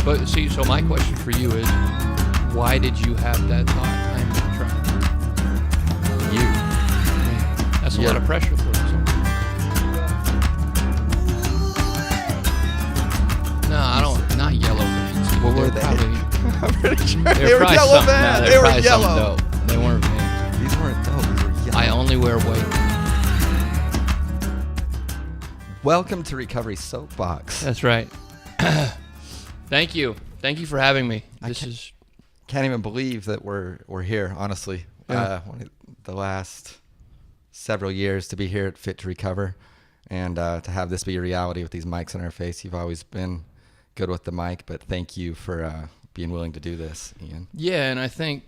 But see, so my question for you is, why did you have that thought? I'm gonna try. You. That's a lot of pressure for us. No, I don't. Not yellow vans. What were they? I'm pretty sure They were yellow No, vans. they They were probably something yellow. dope. They weren't vans. These weren't dope. These were yellow. I only wear white. Welcome to Recovery Soapbox. That's right. Thank you. Thank you for having me. Can't even believe that we're here, honestly. Yeah. One of the last several years to be here at Fit to Recover and to have this be a reality with these mics in our face. You've always been good with the mic, but thank you for being willing to do this, Ian. Yeah, and I think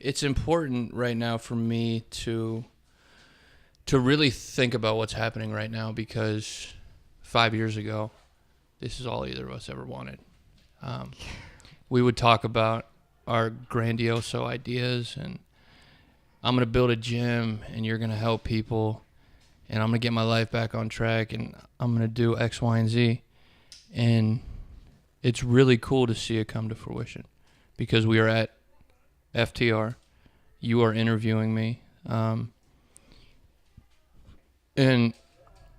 it's important right now for me to really think about what's happening right now, because 5 years ago, this is all either of us ever wanted. We would talk about our grandiose ideas, and I'm going to build a gym, and you're going to help people, and I'm going to get my life back on track, and I'm going to do X, Y, and Z. And it's really cool to see it come to fruition, because we are at FTR. You are interviewing me.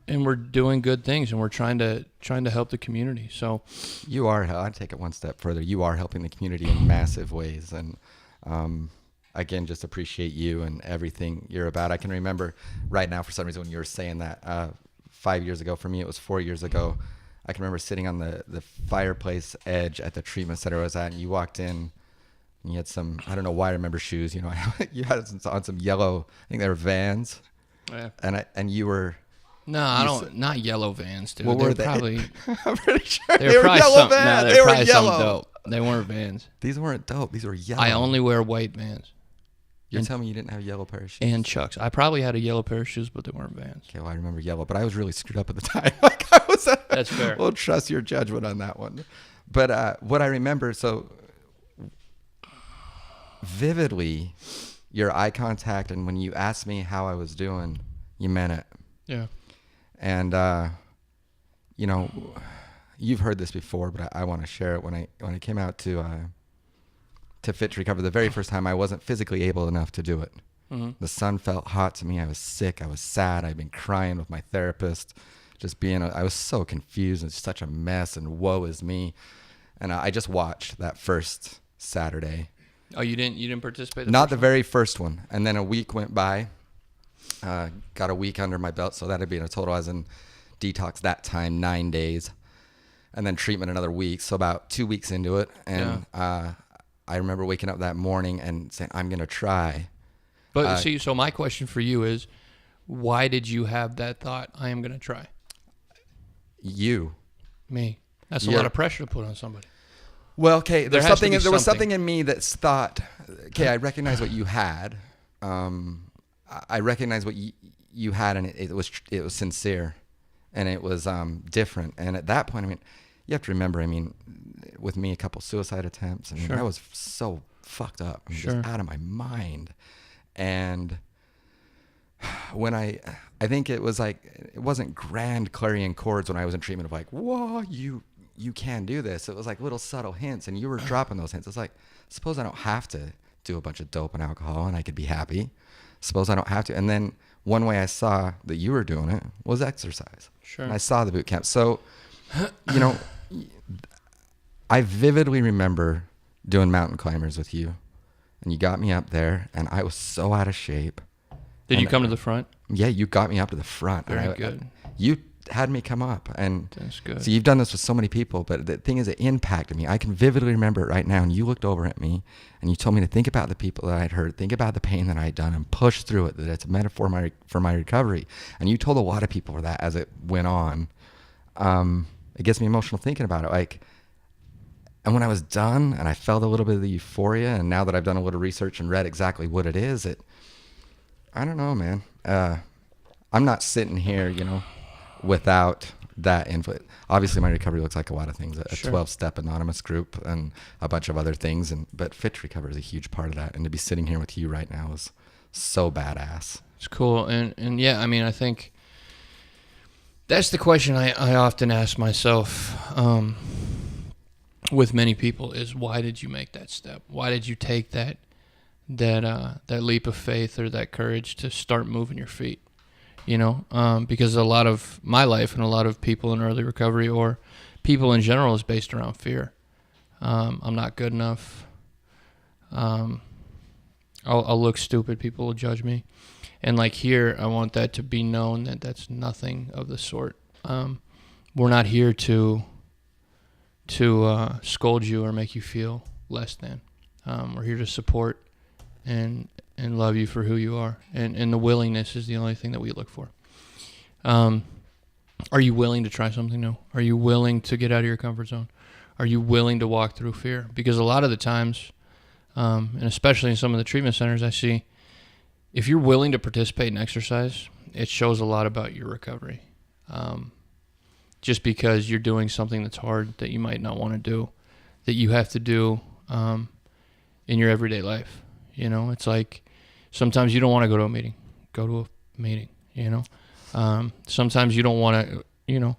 And we're doing good things, and we're trying to help the community. So You are. I'd take it one step further. You are helping the community in massive ways, and again, just appreciate you and everything you're about. I can remember right now, for some reason, when you were saying that 5 years ago. For me, it was 4 years ago. I can remember sitting on the fireplace edge at the treatment center I was at, and you walked in, and you had some, I don't know why I remember shoes. You know, you had on some yellow, I think they were Vans. yeah. And you were. No, I don't. Not yellow Vans, dude. What they were were they? probably I'm pretty sure they were probably yellow something. No, vans. they They were were probably something yellow. dope. They weren't Vans. These weren't dope. These were yellow. I only wear white Vans You're telling me you didn't have a yellow pair of shoes? and Chucks. I probably had a yellow pair of shoes, but they weren't Vans. Okay, well, I remember yellow, but I was really screwed up at the time. Like I was. That's fair. We'll trust your judgment on that one. But what I remember so vividly, your eye contact, and when you asked me how I was doing, you meant it. Yeah. And you know, you've heard this before, but I want to share it. When I came out to Fit to Recover, the very first time, I wasn't physically able enough to do it. Mm-hmm. The sun felt hot to me. I was sick. I was sad. I'd been crying with my therapist, I was so confused and such a mess, and woe is me. And I just watched that first Saturday. Oh, you didn't participate? Not the very first one. And then a week went by. Got a week under my belt, so that'd be in a total, as in detox that time, 9 days, and then treatment another week. So about 2 weeks into it, and I remember waking up that morning and saying, "I'm gonna try." But see, so my question for you is, why did you have that thought? I am gonna try. You. Me. That's a lot of pressure to put on somebody. Well, okay. There was something something in me that thought, okay, I recognize what you had. I recognize what you had, and it was sincere, and it was different. And at that point, I mean, you have to remember, I mean, with me, a couple suicide attempts. I mean, I was so fucked up, just out of my mind. And when I think it was like, it wasn't grand clarion chords when I was in treatment of like, whoa, you can do this. It was like little subtle hints, and you were dropping those hints. It's like, suppose I don't have to do a bunch of dope and alcohol and I could be happy. Suppose I don't have to. And then one way I saw that you were doing it was exercise. Sure. And I saw the boot camp. So, you know, I vividly remember doing mountain climbers with you, and you got me up there, and I was so out of shape. Did you come to the front? Yeah, you got me up to the front. Very good. You had me come up, and That's good. so you've done this with so many people, but the thing is, it impacted me. I can vividly remember it right now, and you looked over at me, and you told me to think about the people that I'd hurt, think about the pain that I'd done, and push through it, that it's a metaphor for my recovery. And you told a lot of people that as it went on. It gets me emotional thinking about it. Like, and when I was done, and I felt a little bit of the euphoria, and now that I've done a little research and read exactly what it is, I don't know, man. I'm not sitting here, you know, without that input. Obviously, my recovery looks like a lot of things, a 12-step anonymous group and a bunch of other things. But Fit to Recover is a huge part of that. And to be sitting here with you right now is so badass. It's cool. And yeah, I mean, I think that's the question I often ask myself. with many people is, why did you make that step? Why did you take that leap of faith or that courage to start moving your feet? Because a lot of my life and a lot of people in early recovery or people in general is based around fear. I'm not good enough. I'll look stupid. People will judge me. And like here, I want that to be known that that's nothing of the sort. We're not here to scold you or make you feel less than. We're here to support and love you for who you are. And the willingness is the only thing that we look for. Are you willing to try something new? Are you willing to get out of your comfort zone? Are you willing to walk through fear? Because a lot of the times, and especially in some of the treatment centers I see, if you're willing to participate in exercise, it shows a lot about your recovery. Just because you're doing something that's hard that you might not want to do, that you have to do in your everyday life. It's like sometimes you don't want to go to a meeting. Go to a meeting, Sometimes you don't want to,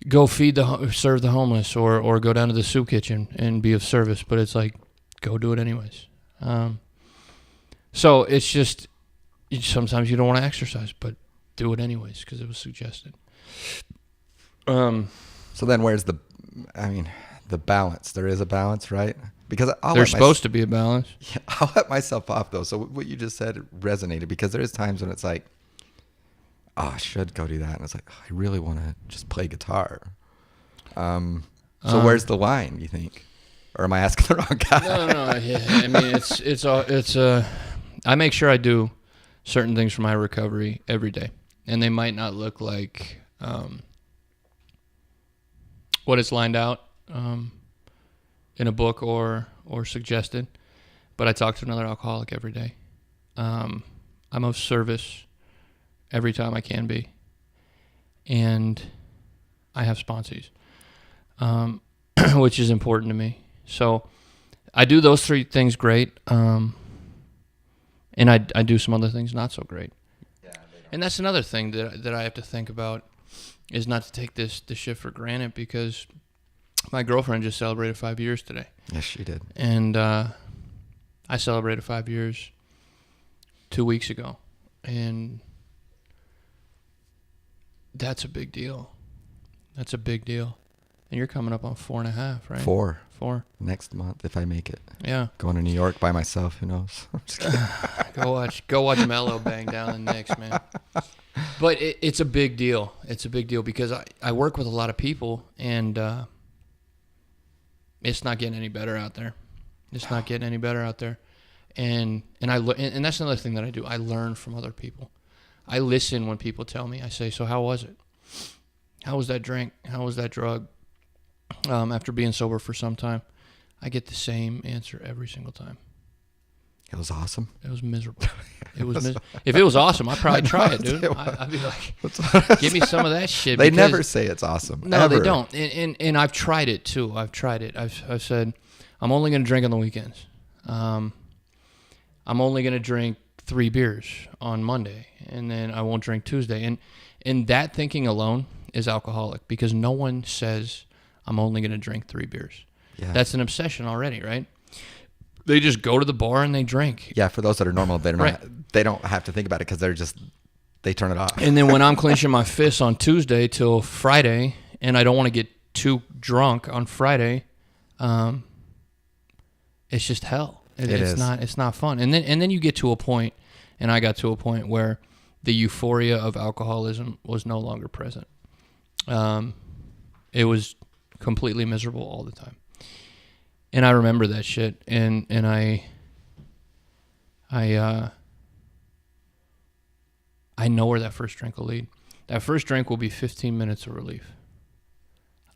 go serve the homeless or go down to the soup kitchen and be of service. But it's like, go do it anyways. So it's just, sometimes you don't want to exercise, but do it anyways because it was suggested. So then where's the balance? There is a balance, right? Because there's supposed to be a balance. Yeah, I'll let myself off though. So what you just said resonated because there is times when it's like, oh, I should go do that. And it's like, oh, I really want to just play guitar. So where's the line, you think? Or am I asking the wrong guy? No. Yeah. I mean, I make sure I do certain things for my recovery every day. And they might not look like what is lined out in a book or suggested, but I talk to another alcoholic every day. I'm of service every time I can be, and I have sponsees, which is important to me. So I do those three things great, and I do some other things not so great. And that's another thing that I have to think about, is not to take this shit for granted, because my girlfriend just celebrated 5 years today. Yes, she did. And I celebrated 5 years 2 weeks ago. And that's a big deal. That's a big deal. And you're coming up on 4.5, right? 4. 4. Next month, if I make it. Yeah. Going to New York by myself, who knows? I'm just kidding. Go watch Melo bang down the Knicks, man. But it's a big deal. It's a big deal because I work with a lot of people, and it's not getting any better out there. It's not getting any better out there. And that's another thing that I do. I learn from other people. I listen when people tell me. I say, so how was it? How was that drink? How was that drug? After being sober for some time, I get the same answer every single time. It was awesome. It was miserable. If it was awesome, I'd probably try it, dude. I'd be like, give me some of that shit. They never say it's awesome. No, ever. they don't. And I've tried it too. I've tried it. I've said, I'm only going to drink on the weekends. I'm only going to drink 3 beers on Monday, and then I won't drink Tuesday. And that thinking alone is alcoholic, because no one says I'm only going to drink 3 beers. Yeah. That's an obsession already, right? They just go to the bar and they drink. Yeah, for those that are normal, they're right. not, they don't have to think about it because they turn it off. And then when I'm clenching my fists on Tuesday till Friday, and I don't want to get too drunk on Friday, it's just hell. It's not fun. And then you get to a point, and I got to a point where the euphoria of alcoholism was no longer present. It was completely miserable all the time. And I remember that shit, and I know where that first drink will lead. That first drink will be 15 minutes of relief.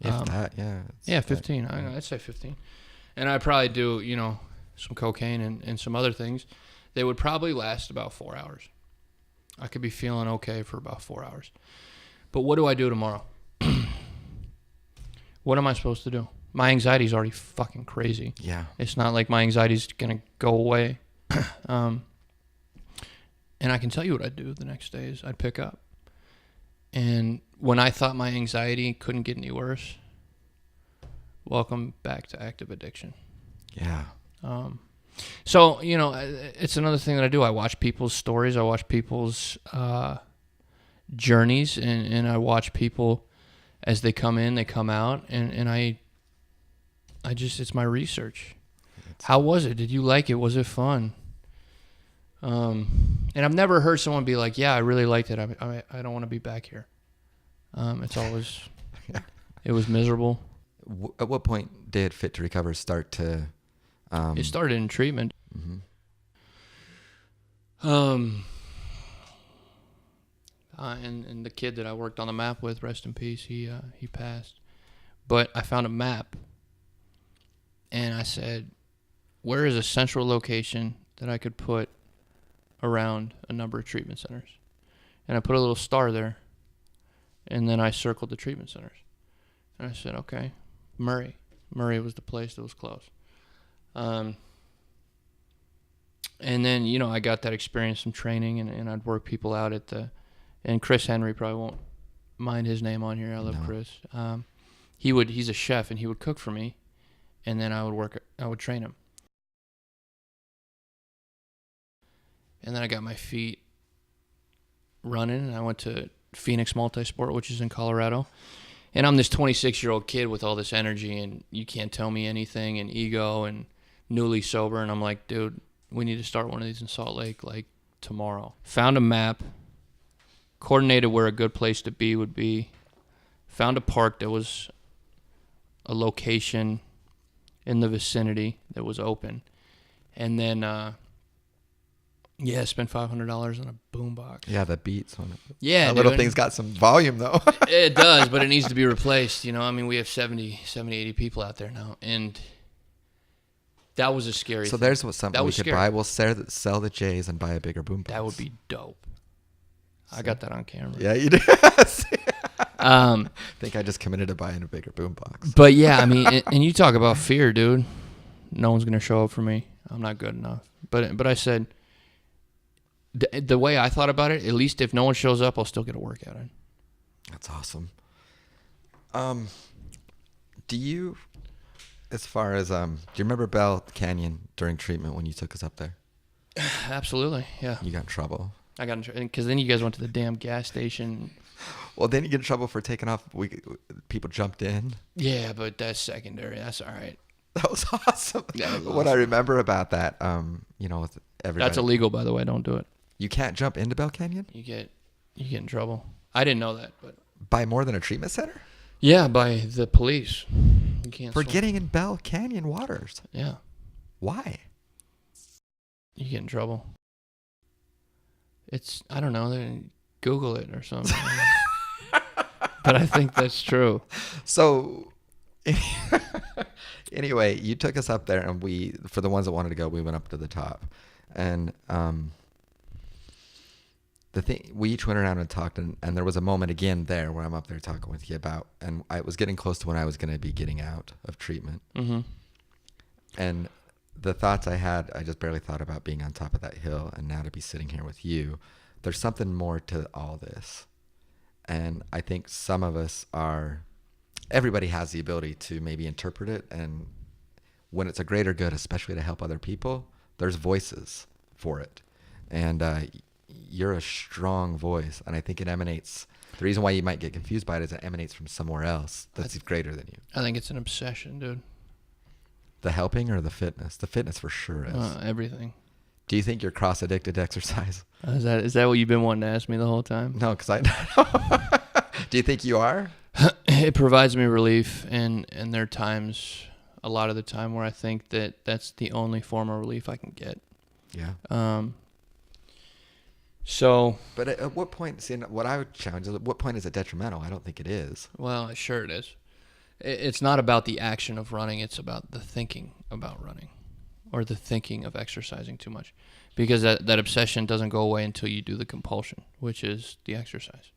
If that, yeah. Yeah, 15. I'd say 15. And I'd probably do, some cocaine and some other things. They would probably last about 4 hours. I could be feeling okay for about 4 hours. But what do I do tomorrow? What am I supposed to do? My anxiety's already fucking crazy. Yeah. It's not like my anxiety's going to go away. And I can tell you what I'd do the next day is I'd pick up. And when I thought my anxiety couldn't get any worse, welcome back to active addiction. Yeah. So, it's another thing that I do. I watch people's stories. I watch people's journeys, and I watch people as they come in, they come out, and I just, it's my research. How was it? Did you like it? Was it fun? And I've never heard someone be like, yeah, I really liked it. I don't want to be back here. It's always, it was miserable. At what point did Fit to Recover start to... It started in treatment. Mm-hmm. And the kid that I worked on the map with, rest in peace, he passed. But I found a map, and I said, where is a central location that I could put around a number of treatment centers? And I put a little star there, and then I circled the treatment centers. And I said, okay, Murray. Murray was the place that was close. And then, I got that experience from training, and I'd work people out at and Chris Henry probably won't mind his name on here. I love Chris. He's a chef, and he would cook for me, and then I would train him. And then I got my feet running, and I went to Phoenix Multisport, which is in Colorado. And I'm this 26-year-old kid with all this energy, and you can't tell me anything, and ego, and newly sober. And I'm like, dude, we need to start one of these in Salt Lake, like, tomorrow. Found a map, coordinated where a good place to be would be, found a park that was a location in the vicinity that was open, and then, spent $500 on a boombox. Yeah, the beats on it. Yeah, that little thing's got some volume, though. It does, but it needs to be replaced. We have 70, 80 people out there now, and that was a scary thing. So there's something we could scary. buy. We'll sell the J's and buy a bigger boombox. That would be dope. I got that on camera. Yeah, you did. I think I just committed to buying a bigger boombox. But yeah, I mean, and you talk about fear, dude. No one's gonna show up for me. I'm not good enough. But I said, the way I thought about it, at least if no one shows up, I'll still get a workout in. That's awesome. Do you, as far as do you remember Bell Canyon during treatment when you took us up there? Absolutely, yeah. You got in trouble. I got in trouble because then you guys went to the damn gas station. Well, then you get in trouble for taking off. People jumped in. Yeah, but that's secondary. That's all right. That was awesome. That was what I awesome. remember about that, with everybody. That's illegal, by the way. Don't do it. You can't jump into Bell Canyon? You get in trouble. I didn't know that, but By more than a treatment center? yeah, by the police. You can't For swim. getting in Bell Canyon waters. Yeah, Why? you get in trouble. I don't know. Google it or something. But I think that's true. So, anyway, you took us up there, and for the ones that wanted to go, we went up to the top. And we each went around and talked, and there was a moment again there where I'm up there talking with you about, and I was getting close to when I was going to be getting out of treatment. Mm-hmm. And the thoughts I had, I just barely thought about being on top of that hill, and now to be sitting here with you. There's something more to all this. And I think some of us everybody has the ability to maybe interpret it. And when it's a greater good, especially to help other people, there's voices for it. And you're a strong voice. And I think it emanates, the reason why you might get confused by it is it emanates from somewhere else that's greater than you. I think it's an obsession, dude. The helping or the fitness? The fitness for sure is. Everything. Do you think you're cross-addicted to exercise? Is that what you've been wanting to ask me the whole time? No, because I do you think you are? It provides me relief, and there are times, a lot of the time, where I think that that's the only form of relief I can get. Yeah. So. But at what point? See, what I would challenge is, at what point is it detrimental? I don't think it is. Well, sure it is. It's not about the action of running. It's about the thinking about running, or the thinking of exercising too much, because that obsession doesn't go away until you do the compulsion, which is the exercise.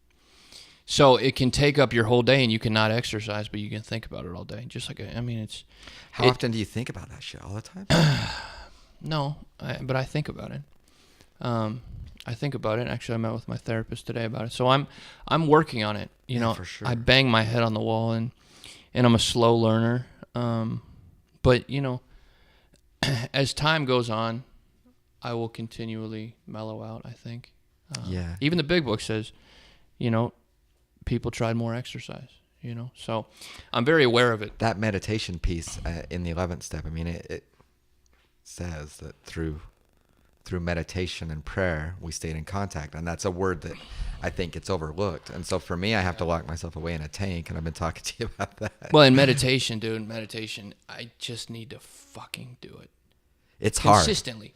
So it can take up your whole day, and you cannot exercise, but you can think about it all day. Just like it's. How often do you think about that shit? All the time? No, but I think about it. I think about it. Actually, I met with my therapist today about it. So I'm working on it. For sure. I bang my head on the wall, and I'm a slow learner. But, you know, as time goes on, I will continually mellow out, I think. Yeah. Even the big book says, you know, people tried more exercise, you know. So I'm very aware of it. That meditation piece in the 11th step, I mean, it says that through meditation and prayer, we stayed in contact. And that's a word that I think it's overlooked. And so for me, I have to lock myself away in a tank. And I've been talking to you about that. Well, in meditation, dude, I just need to fucking do it. It's hard.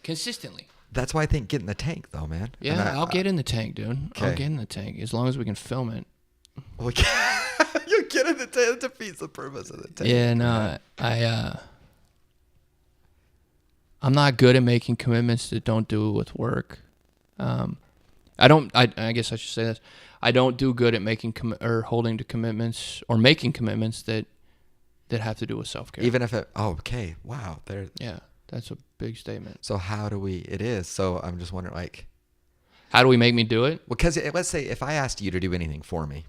Consistently. That's why I think get in the tank, though, man. Yeah, I'll get in the tank, dude. Okay. I'll get in the tank as long as we can film it. Well, you get in the tank. It defeats the purpose of the tank. Yeah, no, I'm not good at making commitments that don't do with work. I guess I should say this. I don't do good at making or holding to commitments or making commitments that have to do with self-care. Even if it, okay. Wow. Yeah, that's a big statement. So how do we, it is. So I'm just wondering, like. How do we make me do it? Well, because let's say if I asked you to do anything for me.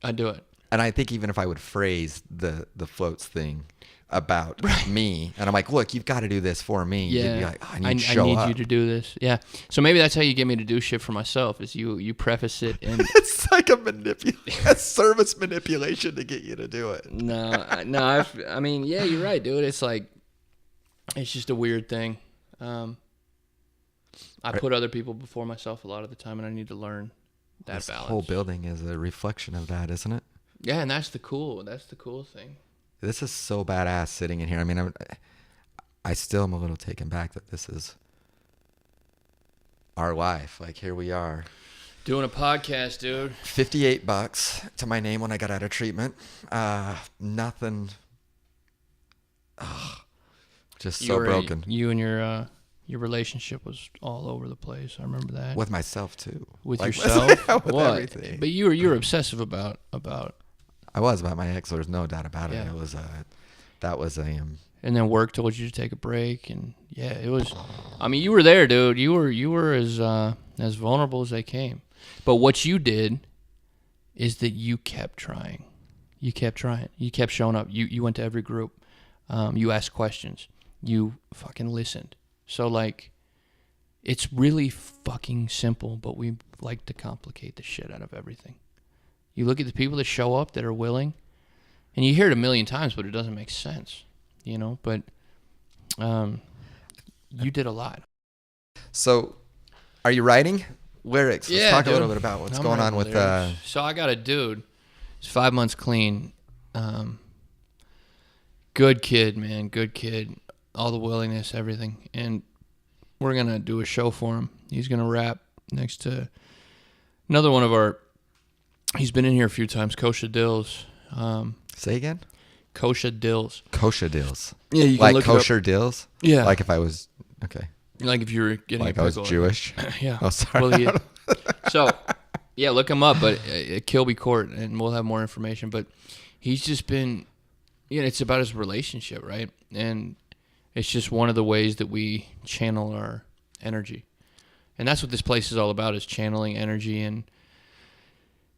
I'd do it. And I think even if I would phrase the floats thing about me, and I'm like, look, you've got to do this for me. Yeah. You'd be like, I need you to do this. Yeah. So maybe that's how you get me to do shit for myself is you preface it and it's like a service manipulation to get you to do it. No. I mean, yeah, you're right, dude. It's like, it's just a weird thing. I put other people before myself a lot of the time, and I need to learn that balance. This whole building is a reflection of that, isn't it? Yeah, and that's the cool thing. This is so badass sitting in here. I mean, I still am a little taken back that this is our life. Like, here we are. Doing a podcast, dude. $58 to my name when I got out of treatment. Nothing. Just so broken. You and your relationship was all over the place. I remember that. With myself too. With like, yourself? with what? Everything. But you were obsessive about. I was about my ex. There's no doubt about it. Yeah. It was that was a. And then work told you to take a break, and yeah, it was. I mean, you were there, dude. You were as vulnerable as they came. But what you did is that you kept trying. You kept trying. You kept showing up. You went to every group. You asked questions. You fucking listened. So, like, it's really fucking simple, but we like to complicate the shit out of everything. You look at the people that show up that are willing, and you hear it a million times, but it doesn't make sense, you know? But you did a lot. So, are you writing lyrics? Let's talk dude. a little bit about what's going on with... So, I got a dude. He's 5 months clean. Good kid, man. Good kid. All the willingness, everything. And we're going to do a show for him. He's going to rap next to another one of our... He's been in here a few times, Kosha Dills. Say again? Kosha Dills. Kosha Dills. Yeah, you can like look kosher dills? Yeah. Like if I was... Okay. Like if you were getting like a I was pickle. Jewish? Yeah. Oh, sorry. Well, so, yeah, look him up, but Kilby Court, and we'll have more information. But he's just been... You know, it's about his relationship, right? And it's just one of the ways that we channel our energy. And that's what this place is all about, is channeling energy and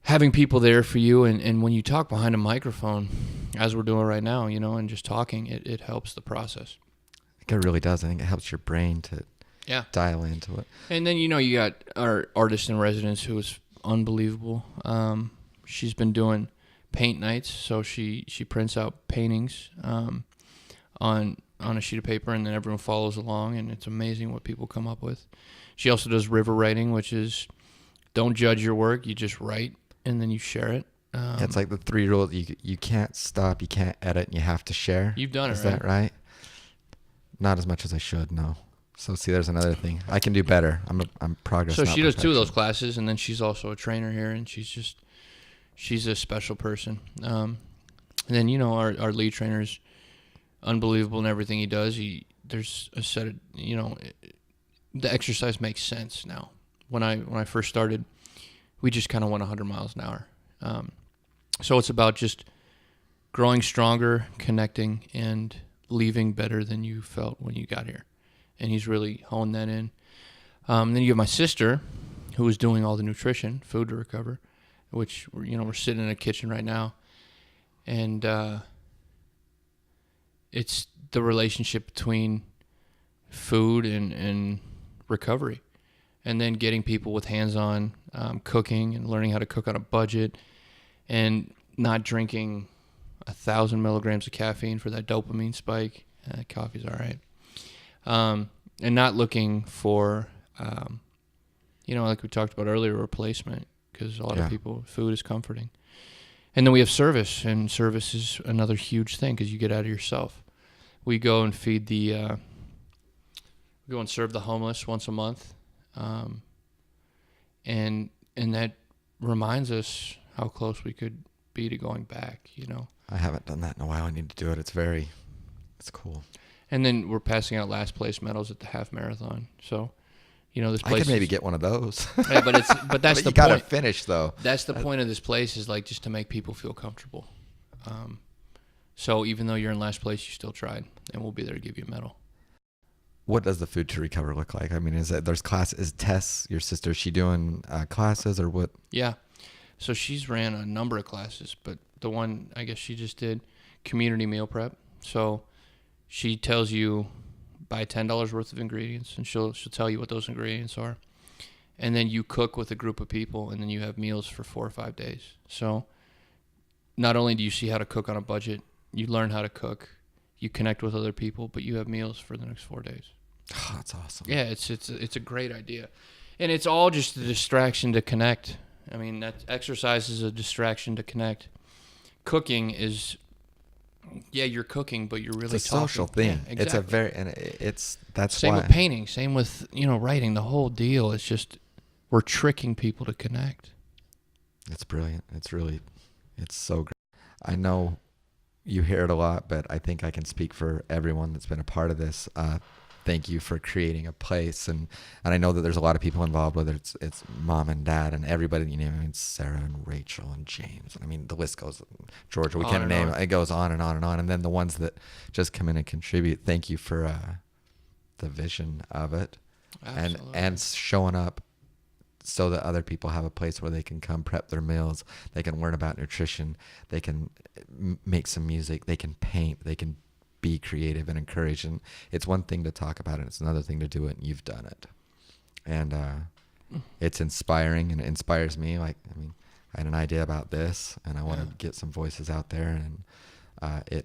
having people there for you. And when you talk behind a microphone, as we're doing right now, you know, and just talking, it helps the process. I think it really does. I think it helps your brain to dial into it. And then, you know, you got our artist in residence who is unbelievable. She's been doing paint nights, so she prints out paintings on a sheet of paper, and then everyone follows along, and it's amazing what people come up with. She also does river writing, which is don't judge your work, you just write and then you share it. It's like the 3 rules. You can't stop, you can't edit, and you have to share. You've done it, Is right? that right? Not as much as I should, no. So see, there's another thing. I can do better. I'm progress. So not she does 2 of those perfection. classes, and then she's also a trainer here, and she's a special person. And then, you know, our lead trainer is unbelievable in everything he does. There's a set of, you know, the exercise makes sense now. When I first started, we just kind of went 100 miles an hour. So it's about just growing stronger, connecting, and leaving better than you felt when you got here. And he's really honed that in. Then you have my sister, who is doing all the nutrition, food to recover, which, you know, we're sitting in a kitchen right now. And it's the relationship between food and recovery, and then getting people with hands-on cooking and learning how to cook on a budget, and not drinking 1,000 milligrams of caffeine for that dopamine spike. Coffee's all right. And not looking for, like we talked about earlier, replacement, because a lot of people, food is comforting. And then we have service, and service is another huge thing because you get out of yourself. We go and feed we go and serve the homeless once a month. And that reminds us how close we could be to going back, I haven't done that in a while. I need to do it. It's cool. And then we're passing out last place medals at the half marathon. So, this place. I could maybe get one of those. Yeah, but that's but the you point. gotta finish though. That's the point of this place, is like just to make people feel comfortable. So even though you're in last place, you still tried, and we'll be there to give you a medal. What does the Food to Recover look like? I mean, there's classes? Is Tess, your sister, is she doing classes or what? Yeah. So she's ran a number of classes, but the one I guess she just did, community meal prep. So she tells you buy $10 worth of ingredients, and she'll tell you what those ingredients are. And then you cook with a group of people, and then you have meals for 4 or 5 days. So not only do you see how to cook on a budget, you learn how to cook, you connect with other people, but you have meals for the next 4 days. Oh, that's awesome. Yeah, it's a great idea. And it's all just a distraction to connect. I mean, that exercise is a distraction to connect. Cooking is, you're cooking, but you're really it's a social thing. Yeah, exactly. That's same why. with painting, same with, writing, the whole deal. It's just, we're tricking people to connect. It's brilliant. It's so great. I know you hear it a lot, but I think I can speak for everyone that's been a part of this. Thank you for creating a place, and I know that there's a lot of people involved, whether it's mom and dad and everybody, it's Sarah and Rachel and James. I mean, the list goes, Georgia, we can't name it. It goes on and on and on. And then the ones that just come in and contribute. Thank you for the vision of it. Absolutely. and showing up so that other people have a place where they can come prep their meals. They can learn about nutrition. They can make some music. They can paint. They can be creative and encourage. And it's one thing to talk about it. It's another thing to do it. And you've done it. And it's inspiring, and it inspires me. I had an idea about this, and I want to get some voices out there, and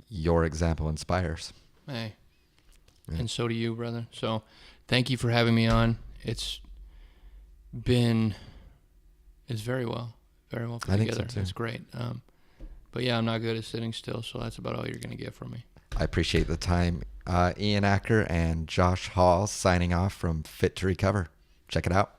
your example inspires. Hey. Yeah. And so do you, brother. So thank you for having me on. It's very well put I think together. so too. It's great. But yeah, I'm not good at sitting still, so that's about all you're going to get from me. I appreciate the time. Ian Acker and Josh Hall signing off from Fit to Recover. Check it out.